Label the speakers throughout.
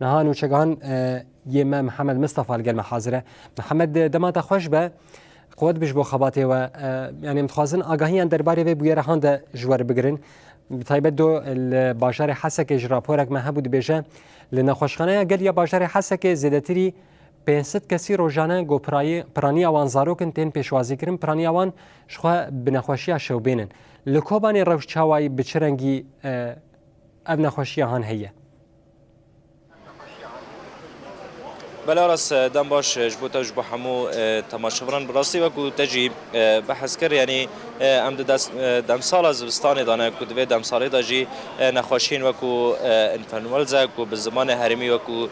Speaker 1: نهان وشجعان يما محمد مصطفى الجل محاضرة محمد دمات خوش به قوت بيش بو خباته و يعني متخازن آگاهی درباره به بویر هند جوار بگرن بطيبت دو الباشار حسك جرابورك ما هبود بيجا لنخوشخانه قال يا باشار حسك زيادتري 500 کسی روزانه گو پرانی آوان زاروکن تین پیشوازی کرن پرانی آوان شخوا بنخوشی شو بینن لکوبانی روش چاوای بچرنگی اب نخوشی هان هیه
Speaker 2: بله راست دم باش جبوتا جبو حمو تماشاوران براسي وكو تجي بحث كر يعني ام دم سال زبستان دانه كو دوی دم سال داجي نخوشين وكو انفلونزا كو بالزمان هرمي وكو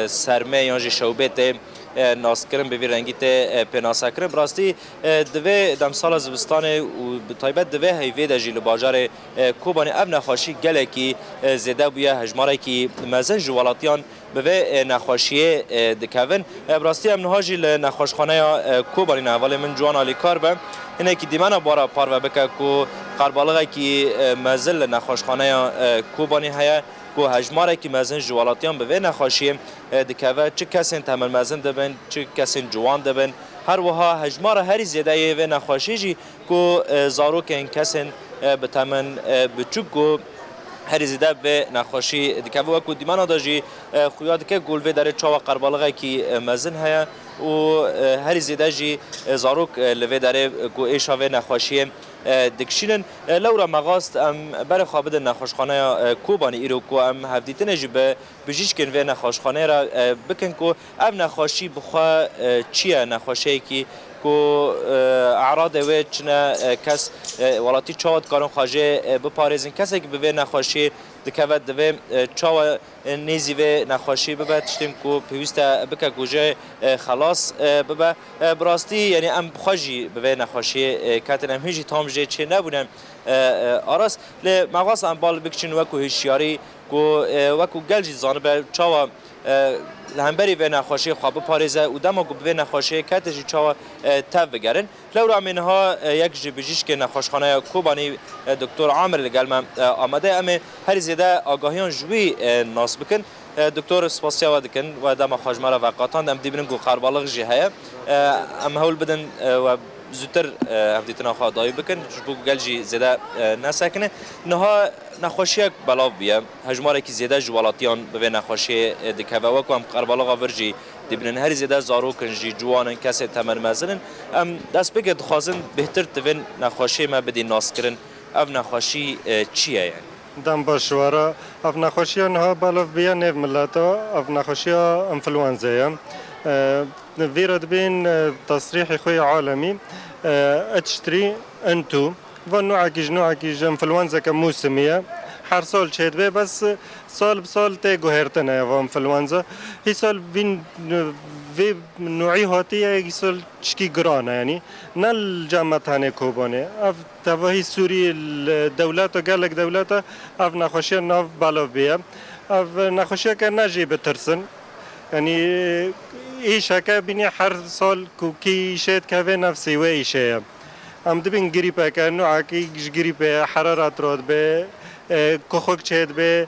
Speaker 2: سرمه يانجي شوبته ناس کرن به رنگیت پناسا کرن براستی دوی دم سال زبستان و بطایبت دوی هیوی دجی لباجار کوبانی اب نخوشی گله کی زیده بویا هجماره کی مزن جوالاتیان به نخوشی دکون براستی ام نهاجی لنخوشخانه کوبانی نوال من جوان علی کار به اینه که دیمانا بارا پارو بکه کو قربالغه کی مزل نخوشخانه کوبانی هیا کو هجماره کی مزن جوالاتیان به نخوشی دکوه چه کسین تمل مزن دبن چه کسین جوان دبن هر وها هجماره هری زیده و نخوشی جی کو زاروک این کسین به تمن بچوب کو هر زیده به نخوشی دکوه و کو دیمانا داجی خویاد که گلوه داره چاوا قربالغه کی مزن هیا و هر زیده جی زاروک لوه داره کو ایشا و نخوشی دکشینن لورا مغاست ام بر خوابد نخوشخانه کوبانی ایرو کو ام هفدیتن جی به بجیش کن و نخوشخانه را بکن کو ام نخوشی بخوا چیه نخوشی کی کو اعراض و چنه کس ولاتی چاوت کارون خواجه بپارزین کسی که به نخوشی دکوت دوی چاو نیزی و نخوشی ببه تشتیم کو پیوسته بکه گوجه خلاص ببه براستی یعنی ام بخواجی به نخوشی کتن ام هیچی تام جه چه نبونم آراس لی مغاس ام بال بکشن وکو هشیاری وکو گلجی زانبه چاو لهمبری و نخوشی خواب پاریزه و دما گو به نخوشی کتشی چاو تف بگرن لورا منها یک جبجیش که نخوشخانه کوبانی دکتر عامر لگلم آمده اما هر زیاده آگاهیان جوی ناس بکن دکتر سپاسیا و دکن و دما خواجمره و قاطان دم دیبرن گو قربالغ جی هیا ام هول بدن و زودتر هفدیتنا خواه دایی بکن چون گلجی زیاده نسکنه نها نخوشی بلاو بیه هجماره که زیاده جوالاتیان به نخوشی دکوه وکو هم قربالغا ورجی دیبنن هر زیاده زاروکن جی جوانن کسی تمرمزنن ام دست بگه دخوازن بهتر تون نخوشی ما بدی ناس کرن او نخوشی چیه یعنی؟
Speaker 3: دم باشوارا اف نخوشی ها بلاو بیا نیو ملتا اف نخوشی انفلوانزا ویرد بین تصریح خوی عالمی اتشتری انتو و نوعکیج انفلوانزا كموسمية هر سال شهد به بس سال بسال ته گوهرتنه و انفلوانزا هی سال بین و نوعی هاتیه هی سال چکی گرانه یعنی نل جامعه هنه کوبانه اف تواهی سوری الدولت و گلک دولت اف نخوشی ناف بالا بیا اف نخوشی که نجی بترسن یعنی ایش که بینی هر سال کوکی شد که به نفسی و ایشه ام دبین گریپه که نوعی که گریپه حرارت راد به كخوك شهد به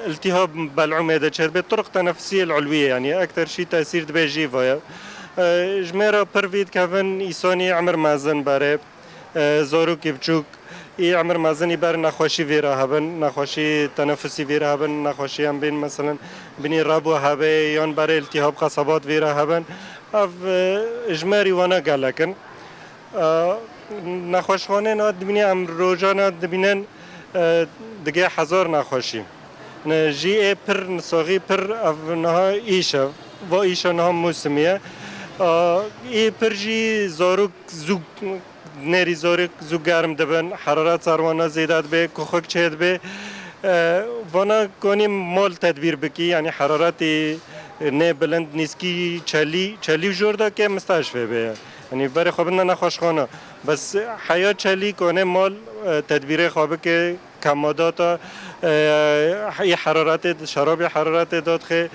Speaker 3: التهاب بالعمادة شهد به طرق تنفسية العلوية يعني أكثر شيء تأثير به جيفايا جميرة برويد كافن إيساني عمر مازن باره زارو كيبچوك إي عمر مازن يبار نخوشي فيرا هبن نخوشي تنفسي فيرا هبن نخوشي هم بين مثلا بني رابو هبه يان باره التهاب قصبات فيرا هبن اف جميري وانا قالكن نخوشخانه ناد دبینی ام روزانه دبینن دیگه هزار نخوشی جی پر نساقی پر افنها ایشه و ایشه نها موسمیه ای پر جی زاروک زوگ نری زاروک زوگ گرم دبن حرارت سروانا زیادت به کخک چهد به وانا کنیم مال تدبیر بکی یعنی حرارت نه بلند نیسکی چلی جورده که مستشفه به یعنی برای خوابن نخوشخانه بس حیات چلی کنه مال تدبیر خوابه که کمادات حرارت شراب حرارت داد خه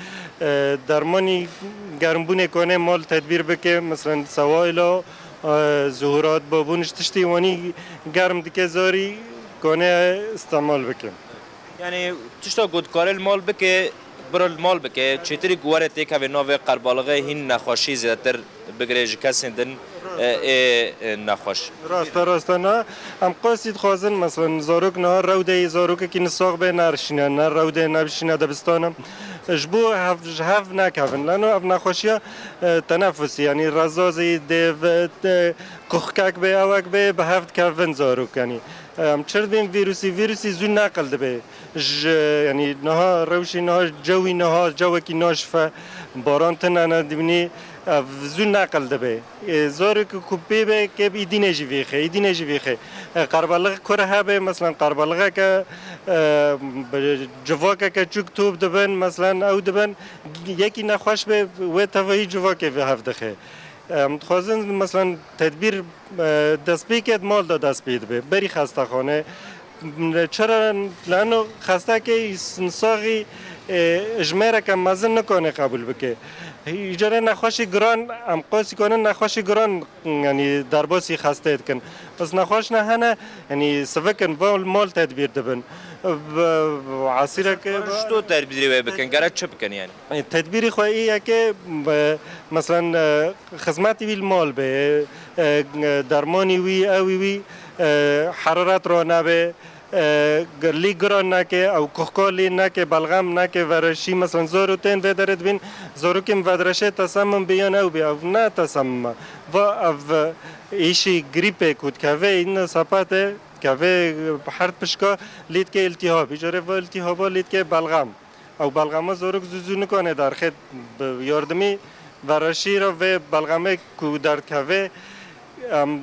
Speaker 3: درمانی گرمبونه کنه مال تدبیر بکه مثلا سوایلا ظهورات بابونش تشتی وانی گرم دیگه زاری کنه استعمال بکن
Speaker 2: یعنی تشتا گودکار المال بکه بر المال بکه چطوری گواره تیک همی نوع قربالغه هین نخوشی زیادتر بگریج کسی دن نخوش
Speaker 3: راست نه ام قاصد خازن مثلا زاروک نه روده زاروک که نساق به نرشینه نه روده نبشینه دبستانم جبو هف نکهون لانو اف نخوشیا تنفسی یعنی رزازی دیو کخکک به اوک به هفت کهون زاروک یعنی ام چرد بیم ویروسی زون نقل دبه یعنی نه روشی نه جوی نه جو کی ناشفه باران تنه دبنی زون نقل دبه زار کوپی به که ایدینه جویخه قربالغ کره هبه مثلا قربالغ که جواکه که چوک توب دبن مثلا او دبن یکی نخوش به و توهی جواکه به هفته متخوازن مثلا تدبیر دست بیکت مال دا دست بید به بری خسته خانه چرا لانو خسته که ساقی اجمره که مزن نکنه قبول بکه ایجاره نخوشی گران ام قاسی کنه نخوشی گران یعنی درباسی خسته کن بس نخوش نه هنه یعنی سفکن مال تدبیر دبن عصیره که
Speaker 2: شتو تدبیری بکن گره چه بکن یعنی
Speaker 3: تدبیری خواهیه که مثلا خدمتی وی المال به درمانی وی اوی وی حرارت را نبه لی گران نکه او کخکالی نکه بلغم نکه ورشی مثلا زارو تین ودرد بین زارو کم ودرشه تصمم بیان او بی او نه تصمم و او ایشی گریپه کود که این سپاته که هر پشکا لید که التهاب ایجاره و التهابا لید که بلغم او بلغم زارو زوزو نکنه در خد یاردمی ورشی را و بلغمه کو درد که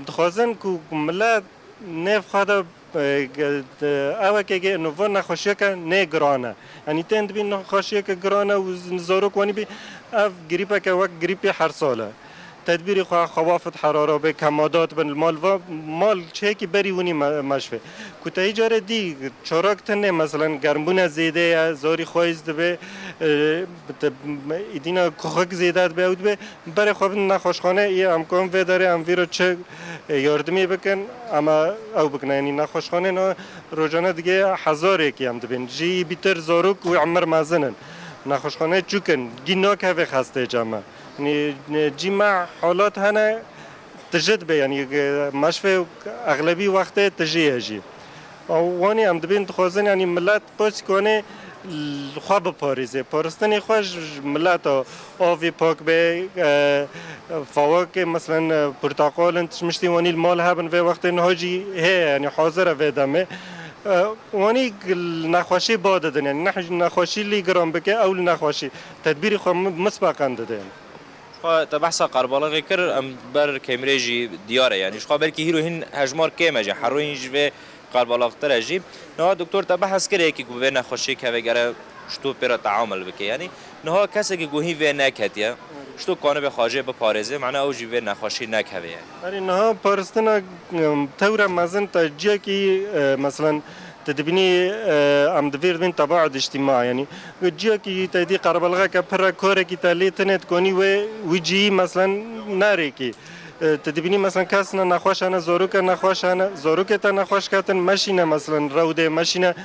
Speaker 3: خوازن کو ملت نف خدا اوه که نوو نخوشیه که نه گرانه یعنی تند بین نخوشیه که گرانه و زارو کنی بی اف گریپه که وقت گریپی هر ساله تدبیری خواه خوافت حراره به کمادات بن المال و مال چه که بری ونی مشفه کتایی جاره دی چراک تنه مثلا گرمبون زیده زاری خواهیز به ایدینا کخک زیده به اود به برای خواب نخوشخانه ای امکان و داره اموی رو چه یاردمی بکن اما او بکنه یعنی نخوشخانه نه روزانه دیگه هزاره که هم دبین جی بیتر زاروک و عمر مازنن نخوشخانه چوکن گینا که و خسته جمعه جمع حالات هنه تجد به یعنی مشفه اغلبی وقت تجیه جی وانی هم دبین خوازن یعنی ملت قاس کنه خواب پاریزه پارستانی خوش ملت آوی پاک به فواکه مثلا پرتقال انتشمشتی وانی المال هبن و وقت نهاجی هی یعنی حاضر و دمه وانی نخوشی باددن یعنی نخوشی لی گرام بکه اول نخوشی تدبیری خو مسبقا دادن
Speaker 2: تا بحث قربالغ کر ام بر کمریجی دیاره یعنی شخوا بلکی هیرو هین هجمار کیمه جی حروین جوه قربالغ تر جی نه دکتر تا بحث کره که گوه نخوشی که وگره شتو پر تعامل بکه یعنی نه کسی که گوهی و نکتیه شتو کانه به خواجه به پارزه معنی او جوه نخوشی نکوه
Speaker 3: یعنی نه پارستنا تور مزن تا جا کی مثلا تدبینی ام دویر بین تباعد اجتماعی یعنی جا کی تدی قربالغه که پر کاره کی تلی تنت کنی و جی مثلا نری کی تدبینی مثلا کس نخوشانه زاروک نخوشانه زاروک تا نخوش کتن ماشینه مثلا روده ماشینه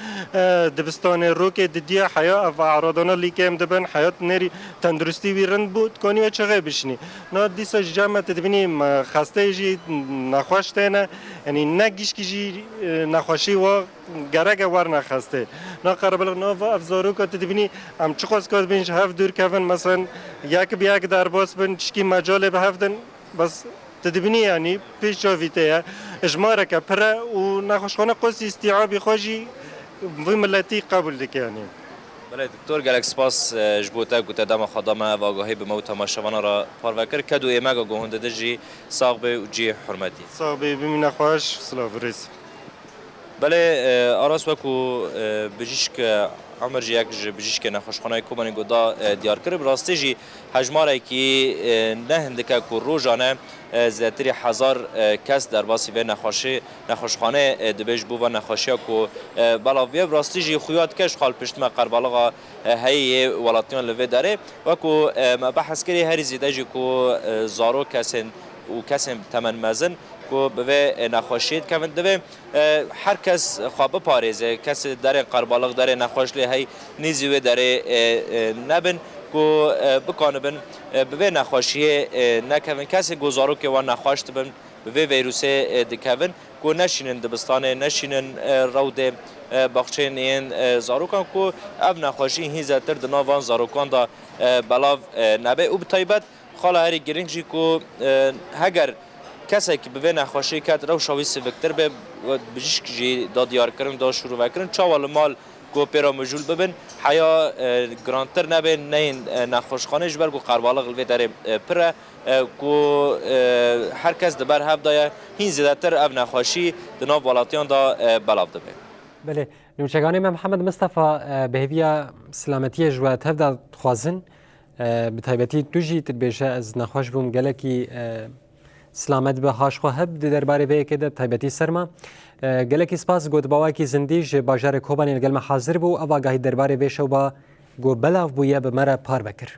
Speaker 3: دبستان روک ددیا حیا و اعراضنا لیکم دبن حیات نری تندرستی ویرند بود کنی و چه بشنی نه دیسا جامعه تدبینی خسته جی نخوشته یعنی نگیش کی جی نخوشی و گرگ ور نخسته نه قربالغ نه و افزارو که تدبینی ام چقدر کار بینش هفت دور کفن مثلا یک به یک درباس بین چکی مجال به هفتن بس تدبینی یعنی پیش جاویته اجماره که پره و نخوشخانه قصی استیعابی خوشی وی ملتی قبول دکه یعنی
Speaker 2: بله دکتر گلک سپاس جبوته گوته دم خدامه و آگاهی به موت تماشاوان را پاروکر کدو ایمگا گوهنده ده جی ساق به جی حرمتی
Speaker 3: ساق به بمین نخواش سلاف ریس
Speaker 2: بله آراس وکو بجیشک عمر جی یک بجیشک نخوشخانه کوبانی گودا دیار کرد راستی جی هجماره کی نه هندکه کو روزانه زیاتری هزار کس در باسی و نخوشخانه دبیج بو و نخوشیا کو بلاوی راستی جی خویات کش خال پشتما قربالغا هی ولاتیان لوی داره و کو بحث کری هر زیده جی کو زارو کسن و کسی تمن مزن کو به نخوشید که من دوی هر کس خواب پاریزه کسی در قربالغ در نخوش لی هی نیزیوه در نبن کو بکانبن به نخوشی نکوین کسی گزارو که وان نخواشت بن به ویروسه دکوین کو نشینن دبستانه نشینن روده بخشین این زاروکان کو اف نخوشی هیزه تر دناوان زاروکان دا بلاو نبه او بطایبت خاله هری گرنگجی کو هگر کسی که به نخوشی کرد رو شاوی سوکتر به بجیش که دا دیار کرن دا شروع وکرن چاوال مال کو پیرا مجول ببین حیا گرانتر نبین نه نخوشخانه جبر کو قربالغ الوی داره پره کو هر کس دبر هف دایه هین زیادتر اف نخوشی دناو والاتیان دا بلاو دبه
Speaker 1: بله نوچگانی محمد مصطفی بهویا سلامتی جوات هفدا خوازن بتایبەتی توژی تبێژە ئەس نەخۆش بووم گەلێکی سلامەت بە هاشخۆ هەب دەربارەی بەیەکێدا تایبەتی سەرما گەلێکی سپاس گۆتباواکی زندیژ باژارە کۆبانی لەگەلمە حاضر بوو ئەو ئاگاهی دەربارەی بێشەو بە گۆ بەلاو بوویە بە مەرە پار بەکرد.